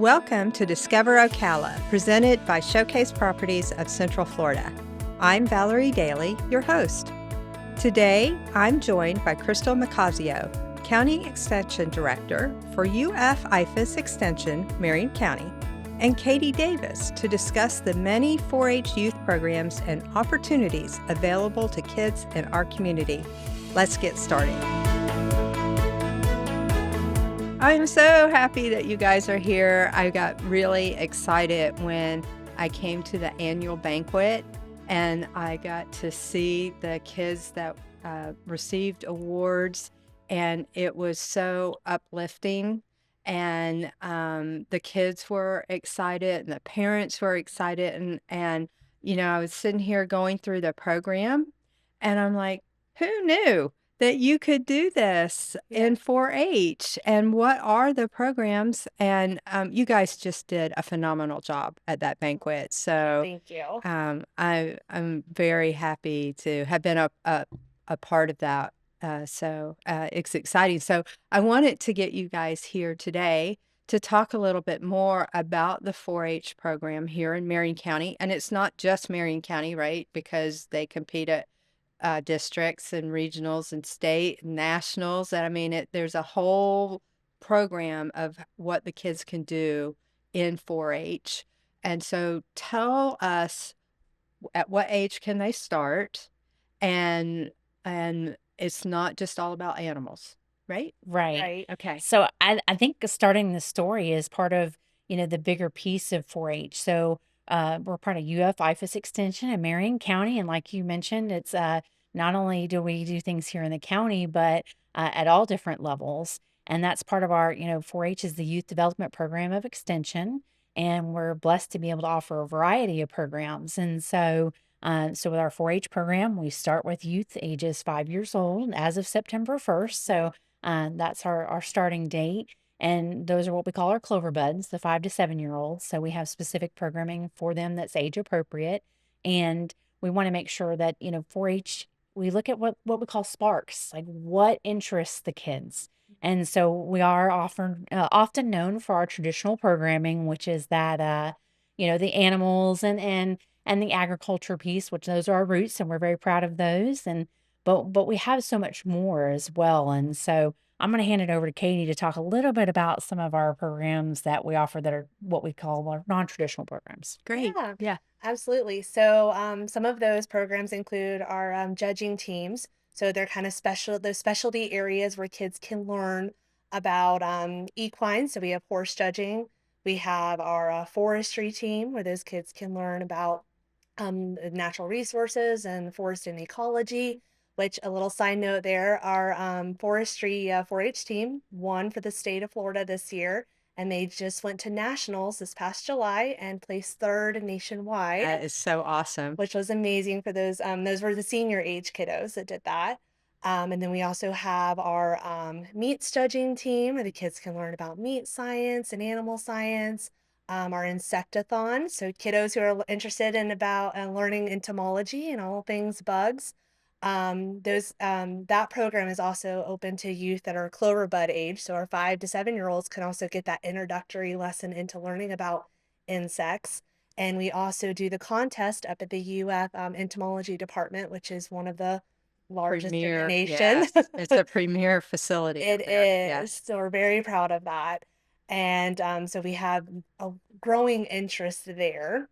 Welcome to Discover Ocala, presented by Showcase Properties of Central Florida. I'm Valerie Dailey, your host. Today, I'm joined by Crystal McCazzio, County Extension Director for IFAS Extension, Marion County, and Katie Davis to discuss the many 4-H youth programs and opportunities available to kids in our community. Let's get started. I'm so happy that you guys are here. I got really excited when I came to the annual banquet and I got to see the kids that received awards, and it was so uplifting. And the kids were excited and the parents were excited. And I was sitting here going through the program and I'm like, who knew that you could do this in 4-H, and what are the programs? And you guys just did a phenomenal job at that banquet. So Thank you. I'm very happy to have been a part of that. So it's exciting. So I wanted to get you guys here today to talk a little bit more about the 4-H program here in Marion County. And it's not just Marion County, right? Because they compete at districts and regionals and state and nationals. And I mean, there's a whole program of what the kids can do in 4-H. And so tell us, at what age can they start? And it's not just all about animals, right? Right. Right. Okay. So I think starting the story is part of, the bigger piece of 4-H. So we're part of IFAS Extension in Marion County. And like you mentioned, it's not only do we do things here in the county, but at all different levels. And that's part of our, 4-H is the Youth Development Program of Extension. And we're blessed to be able to offer a variety of programs. And so with our 4-H program, we start with youth ages 5 years old as of September 1st. So that's our starting date. And those are what we call our clover buds, the 5 to 7 year olds. So we have specific programming for them that's age appropriate. And we want to make sure that, 4-H, we look at what we call sparks, like what interests the kids. And so we are often known for our traditional programming, which is that, the animals and the agriculture piece, which those are our roots, and we're very proud of those. But we have so much more as well. And so I'm going to hand it over to Katie to talk a little bit about some of our programs that we offer that are what we call our non-traditional programs. Great. Yeah, Yeah. absolutely. So some of those programs include our judging teams. So they're kind of those specialty areas where kids can learn about equine. So we have horse judging. We have our forestry team where those kids can learn about natural resources and forest and ecology. Which, a little side note there, our forestry 4-H team won for the state of Florida this year. And they just went to nationals this past July and placed third nationwide, That is so awesome. which was amazing for those. Those were the senior age kiddos that did that. And then we also have our meat judging team where the kids can learn about meat science and animal science. Our insectathon, so kiddos who are interested in about learning entomology and all things bugs. That program is also open to youth that are clover bud age. So our 5 to 7 year olds can also get that introductory lesson into learning about insects. And we also do the contest up at the UF entomology department, which is one of the largest in the nation. Yes. It's a premier facility. It up there. is. Yes. So we're very proud of that. And so we have a growing interest there.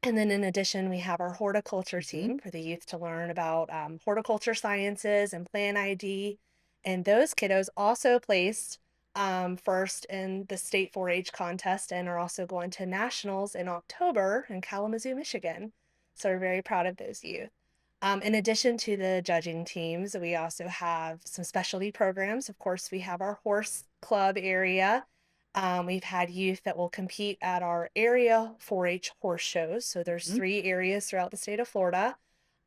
And then in addition, we have our horticulture team for the youth to learn about horticulture sciences and plant ID. And those kiddos also placed first in the state 4-H contest and are also going to nationals in October in Kalamazoo, Michigan. So we're very proud of those youth. In addition to the judging teams, we also have some specialty programs. Of course, we have our horse club area. We've had youth that will compete at our area 4-H horse shows. So there's 3 areas throughout the state of Florida.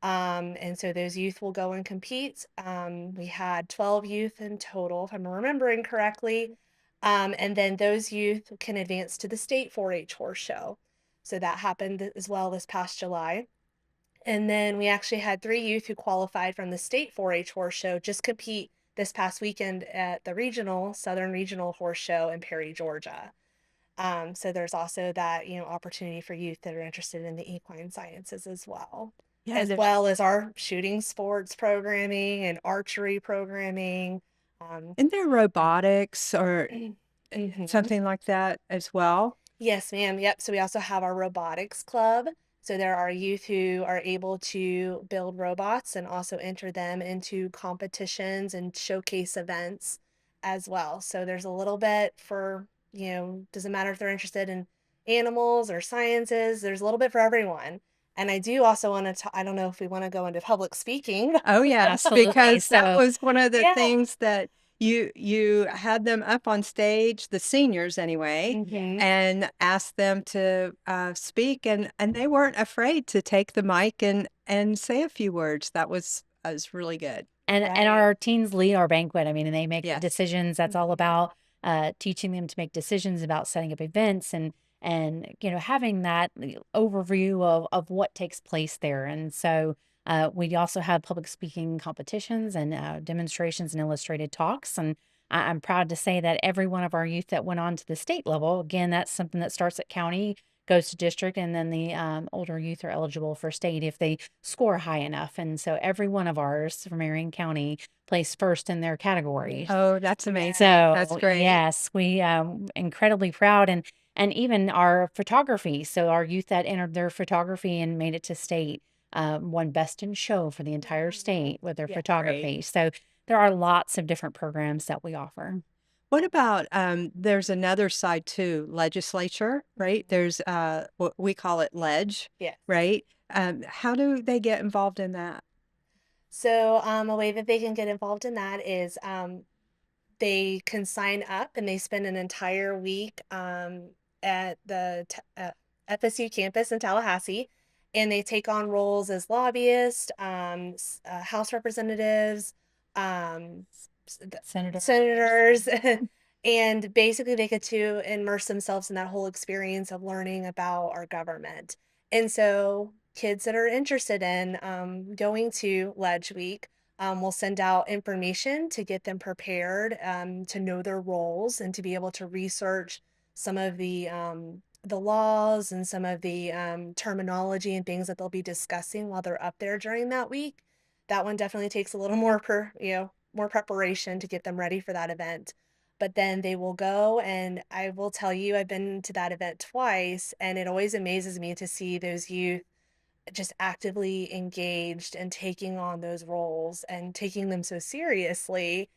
And so those youth will go and compete. We had 12 youth in total, if I'm remembering correctly. And then those youth can advance to the state 4-H horse show. So that happened as well this past July. And then we actually had 3 youth who qualified from the state 4-H horse show just compete this past weekend at the Southern Regional Horse Show in Perry, Georgia. So there's also that, opportunity for youth that are interested in the equine sciences as well. Yeah, As there's well as our shooting sports programming and archery programming. Um, isn't there robotics or mhm. something like that as well? Yes, ma'am. Yep. So we also have our robotics club. So there are youth who are able to build robots and also enter them into competitions and showcase events as well. So there's a little bit for, doesn't matter if they're interested in animals or sciences, there's a little bit for everyone. And I do also want to, I don't know if we want to go into public speaking. Oh, yes, Absolutely. because that So was one of the Yeah. things that you had them up on stage, the seniors anyway, Hmm. and asked them to, speak, and they weren't afraid to take the mic and say a few words. That was really good. and Right. our teens lead our banquet. I mean, and they make the Yes. decisions. That's all Mhm. about teaching them to make decisions about setting up events and having that overview of what takes place there. And so we also have public speaking competitions and demonstrations and illustrated talks. And I'm proud to say that every one of our youth that went on to the state level, again, that's something that starts at county, goes to district, and then the older youth are eligible for state if they score high enough. And so every one of ours from Marion County placed first in their categories. Oh, that's amazing. That's So great. yes, we incredibly proud, and even our photography. So our youth that entered their photography and made it to state won best in show for the entire Mhm. state with their Yeah. Great. photography. So there are lots of different programs that we offer. What about, there's another side too, legislature, right? Mhm. There's, what we call it ledge, Yes. right? How do they get involved in that? So, a way that they can get involved in that is they can sign up and they spend an entire week at the FSU campus in Tallahassee, and they take on roles as lobbyists, House representatives, Senator. senators, and basically they get to immerse themselves in that whole experience of learning about our government. And so, kids that are interested in going to Ledge Week we'll send out information to get them prepared to know their roles and to be able to research some of the laws and some of the terminology and things that they'll be discussing while they're up there during that week. That one definitely takes a little more preparation to get them ready for that event. But then they will go, and I will tell you, I've been to that event twice, and it always amazes me to see those youth just actively engaged and taking on those roles and taking them so seriously.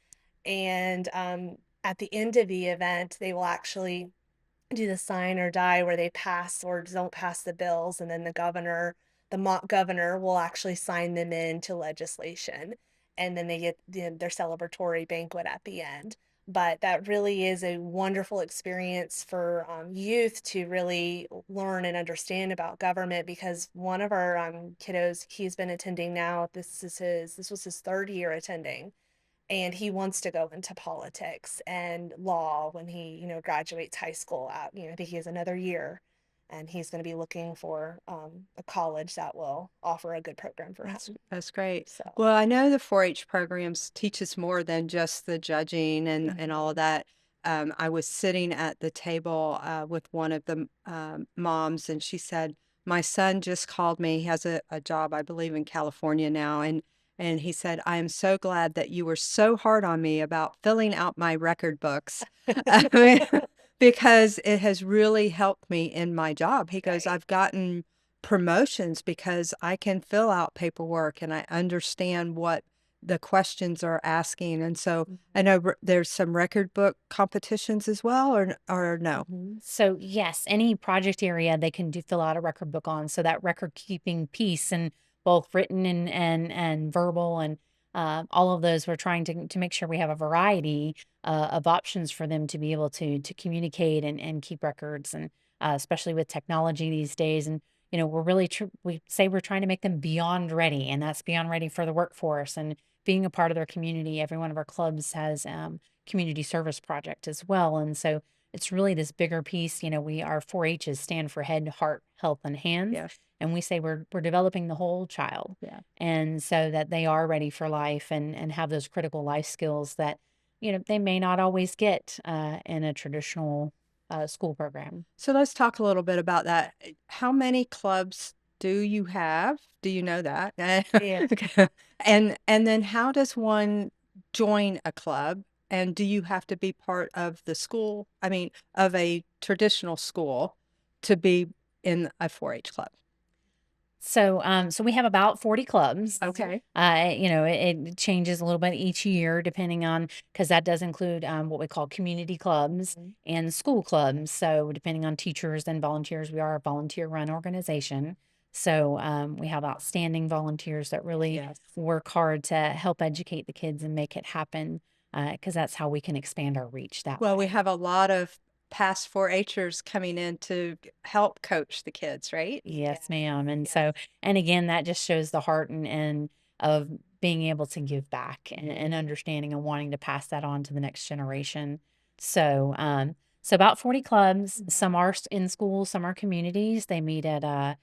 And at the end of the event, they will actually do the sign or die where they pass or don't pass the bills, and then the mock governor, will actually sign them into legislation, and then they get their celebratory banquet at the end. But that really is a wonderful experience for youth to really learn and understand about government, because one of our kiddos, he's been attending now, this was his third year attending, and he wants to go into politics and law when he graduates high school out. I think he has another year, and he's going to be looking for a college that will offer a good program for That's him. that's great. So Well, I know the 4-H programs teach us more than just the judging and all of mhm. that. I was sitting at the table with one of the moms, and she said, "My son just called me. He has a job, I believe, in California now, and he said, I am so glad that you were so hard on me about filling out my record books." I mean, because it has really helped me in my job. He goes, Right. "I've gotten promotions because I can fill out paperwork and I understand what the questions are asking." And so I know there's some record book competitions as well, or no? So yes, any project area they can do fill out a record book on. So that record keeping piece and both written and verbal and all of those, we're trying to make sure we have a variety of options for them to be able to communicate and keep records, and especially with technology these days. And we're really we say we're trying to make them beyond ready, and that's beyond ready for the workforce and being a part of their community. Every one of our clubs has community service project as well, and so it's really this bigger piece. Our 4-H's stand for head, heart, health, and hands. Yes. And we say we're developing the whole child. Yeah. And so that they are ready for life and have those critical life skills that, they may not always get in a traditional school program. So let's talk a little bit about that. How many clubs do you have? Do you know that? Yeah. And then how does one join a club? And do you have to be part of the school? I mean, of a traditional school to be in a 4-H club? So we have about 40 clubs. Okay. It changes a little bit each year depending on, because that does include what we call community clubs Mhm. and school clubs. So depending on teachers and volunteers, we are a volunteer-run organization. So we have outstanding volunteers that really Yes. work hard to help educate the kids and make it happen, because that's how we can expand our reach that Well, we way. have a lot of past 4-Hers coming in to help coach the kids, right? Yes, ma'am. And Yes. so, and again, that just shows the heart and of being able to give back and understanding and wanting to pass that on to the next generation. So about 40 clubs. Some are in schools, some are communities. They meet at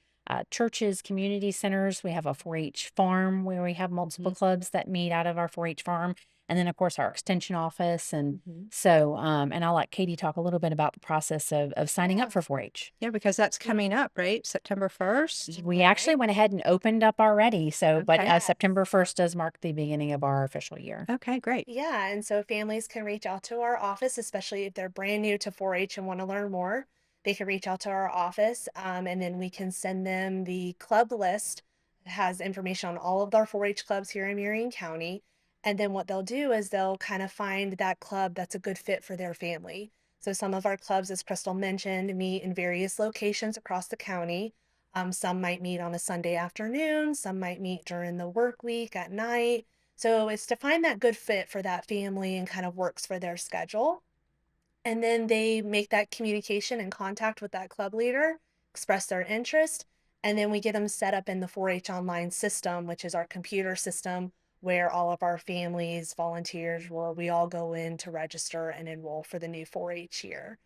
churches, community centers. We have a 4-H farm where we have multiple Mhm. clubs that meet out of our 4-H farm, and then of course our extension office. And Mhm. so, and I'll let Katie talk a little bit about the process of signing up Yeah. for 4-H. Yeah, because that's Yeah. coming up, right? September 1st? We Right. actually went ahead and opened up already. So, but Okay. September 1st does mark the beginning of our official year. Okay, great. Yeah, and so families can reach out to our office, especially if they're brand new to 4-H and want to learn more. They can reach out to our office, and then we can send them the club list. It has information on all of our 4-H clubs here in Marion County. And then what they'll do is they'll kind of find that club that's a good fit for their family. So some of our clubs, as Crystal mentioned, meet in various locations across the county. Some might meet on a Sunday afternoon, some might meet during the work week at night. So it's to find that good fit for that family and kind of works for their schedule. And then they make that communication and contact with that club leader, express their interest, and then we get them set up in the 4-H online system, which is our computer system where all of our families, volunteers, where we all go in to register and enroll for the new 4-H year.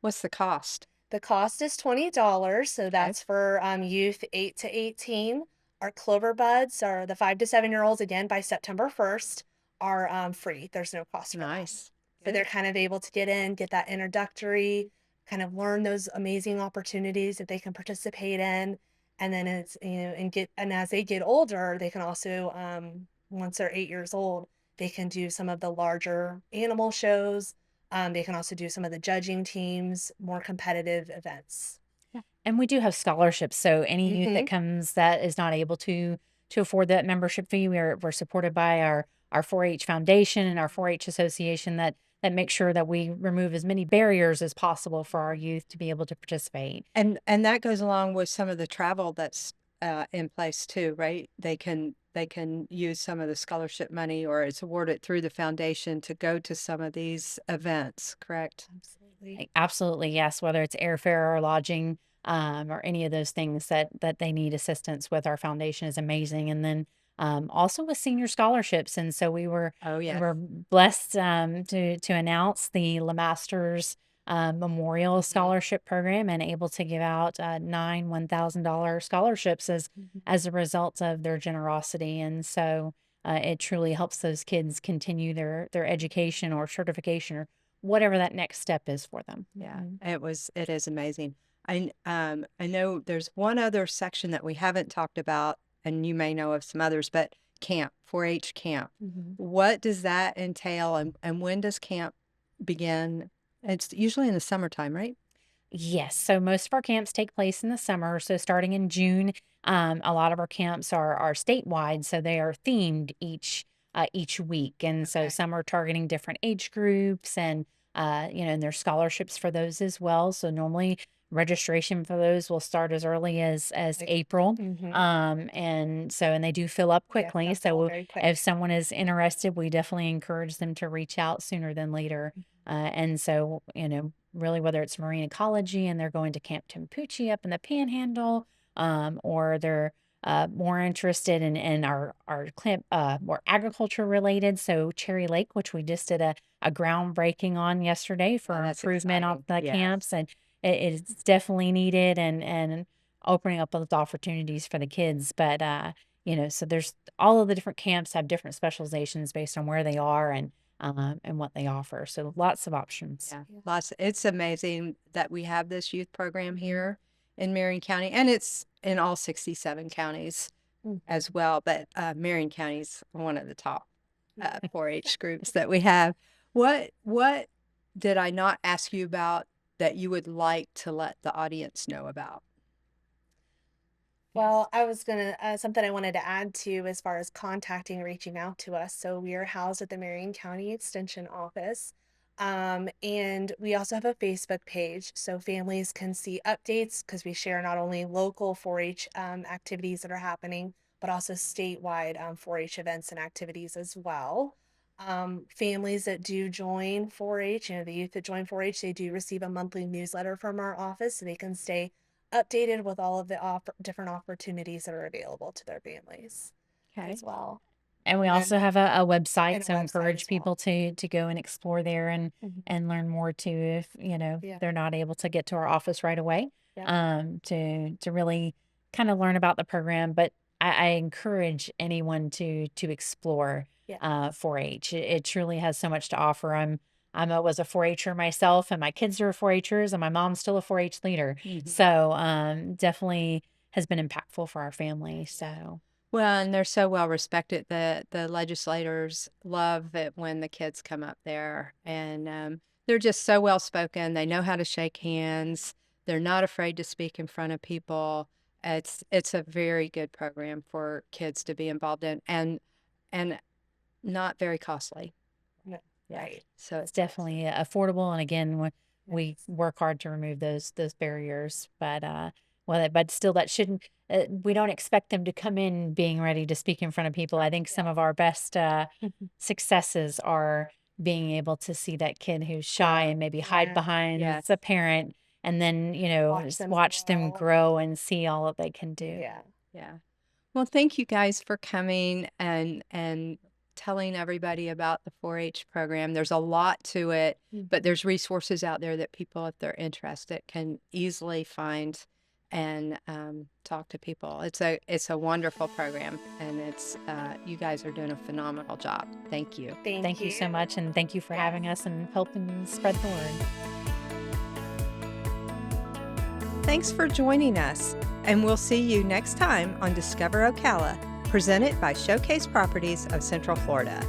What's the cost? The cost is $20, so Okay. that's for youth 8 to 18. Our Clover Buds are the 5 to 7-year-olds, again, by September 1st, are free. There's no cost for them. Nice. So Good. they're kind of able to get in, get that introductory, kind of learn those amazing opportunities that they can participate in. And then and as they get older, they can also, once they're 8 years old, they can do some of the larger animal shows. They can also do some of the judging teams, more competitive events. Yeah. And we do have scholarships. So any youth that Hmm. comes that is not able to afford that membership fee, we're supported by our 4-H foundation and our 4-H association that makes sure that we remove as many barriers as possible for our youth to be able to participate. And that goes along with some of the travel that's in place too, right? They can use some of the scholarship money or it's awarded through the foundation to go to some of these events, correct? Absolutely. Absolutely, yes. Whether it's airfare or lodging, or any of those things that they need assistance with, our foundation is amazing. And then also with senior scholarships, and so Oh, we yes. were blessed to announce the Lemasters Memorial Mhm. Scholarship Program and able to give out 9 $1,000 scholarships Mhm. as a result of their generosity. And so it truly helps those kids continue their education or certification or whatever that next step is for them. Yeah, Mhm. it is amazing. I know there's one other section that we haven't talked about, and you may know of some others, but camp, 4-H camp. Mhm. What does that entail and when does camp begin? It's usually in the summertime, right? Yes. So most of our camps take place in the summer. So starting in June, a lot of our camps are statewide, so they are themed each week, and so Okay. some are targeting different age groups, and and there's scholarships for those as well. So normally registration for those will start as early as Like, April. hmm. And they do fill up Yes, quickly. that's all So very quick. if someone is interested, we definitely encourage them to reach out sooner than later. And so, really, whether it's marine ecology and they're going to Camp Tampucci up in the Panhandle, or they're more interested in our camp, more agriculture related. So Cherry Lake, which we just did a groundbreaking on yesterday Oh, for that's improvement of exciting. the Yes. camps, and it is definitely needed and opening up those opportunities for the kids. But so there's all of the different camps have different specializations based on where they are, and and what they offer. So lots of options. Yeah, Yeah. lots. It's amazing that we have this youth program here in Marion County, and it's in all 67 counties Mm. as well. But Marion County's one of the top 4-H groups that we have. What did I not ask you about that you would like to let the audience know about? Well, I was gonna something I wanted to add to as far as contacting, reaching out to us. So we are housed at the Marion County Extension office. And we also have a Facebook page so families can see updates because we share not only local 4-H activities that are happening, but also statewide 4-H events and activities as well. Families that do join 4-H, the youth that join 4-H, they do receive a monthly newsletter from our office so they can stay updated with all of the different opportunities that are available to their families Okay. as well. And we And also then have a website, and a so website encourage as well. people to go and explore there Mhm. and learn more too if Yeah. they're not able to get to our office right away. Yeah. To really kind of learn about the program. But I encourage anyone to explore Yeah. 4-H. It truly has so much to offer. Was a 4-H'er myself, and my kids are 4-H'ers, and my mom's still a 4-H leader. Mhm. So definitely has been impactful for our family. Yeah. So. Well, and they're so well respected that the legislators love it when the kids come up there, and they're just so well spoken. They know how to shake hands. They're not afraid to speak in front of people. It's a very good program for kids to be involved in, and not very costly. No, Yeah, right. so It's definitely affordable, and again, we Yes. work hard to remove those barriers. But still, that shouldn't. We don't expect them to come in being ready to speak in front of people. I think some Yeah. of our best successes are being able to see that kid who's shy and maybe hide Yeah. behind Yes. the parent, and then Watch just them watch them grow. grow and see all that they can do. Yeah. Yeah. Well, thank you guys for coming and telling everybody about the 4-H program. There's a lot to it, but there's resources out there that people, if they're interested, can easily find and talk to people. It's a wonderful program, and it's you guys are doing a phenomenal job. Thank you. Thank you so much, and thank you for having us and helping spread the word. Thanks for joining us, and we'll see you next time on Discover Ocala, presented by Showcase Properties of Central Florida.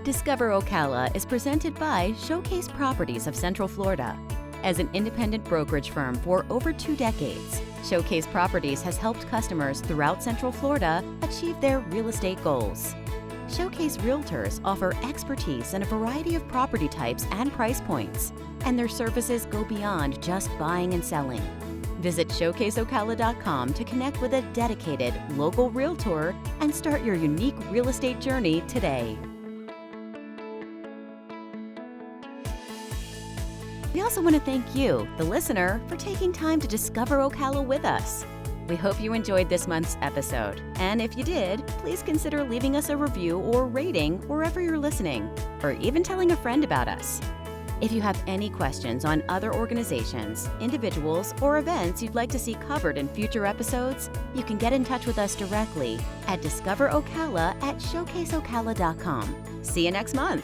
Discover Ocala is presented by Showcase Properties of Central Florida. As an independent brokerage firm for over 2 decades, Showcase Properties has helped customers throughout Central Florida achieve their real estate goals. Showcase Realtors offer expertise in a variety of property types and price points, and their services go beyond just buying and selling. Visit showcaseocala.com to connect with a dedicated local realtor and start your unique real estate journey today. We also want to thank you, the listener, for taking time to discover Ocala with us. We hope you enjoyed this month's episode, and if you did, please consider leaving us a review or rating wherever you're listening, or even telling a friend about us. If you have any questions on other organizations, individuals, or events you'd like to see covered in future episodes, you can get in touch with us directly at discoverocala@showcaseocala.com. See you next month.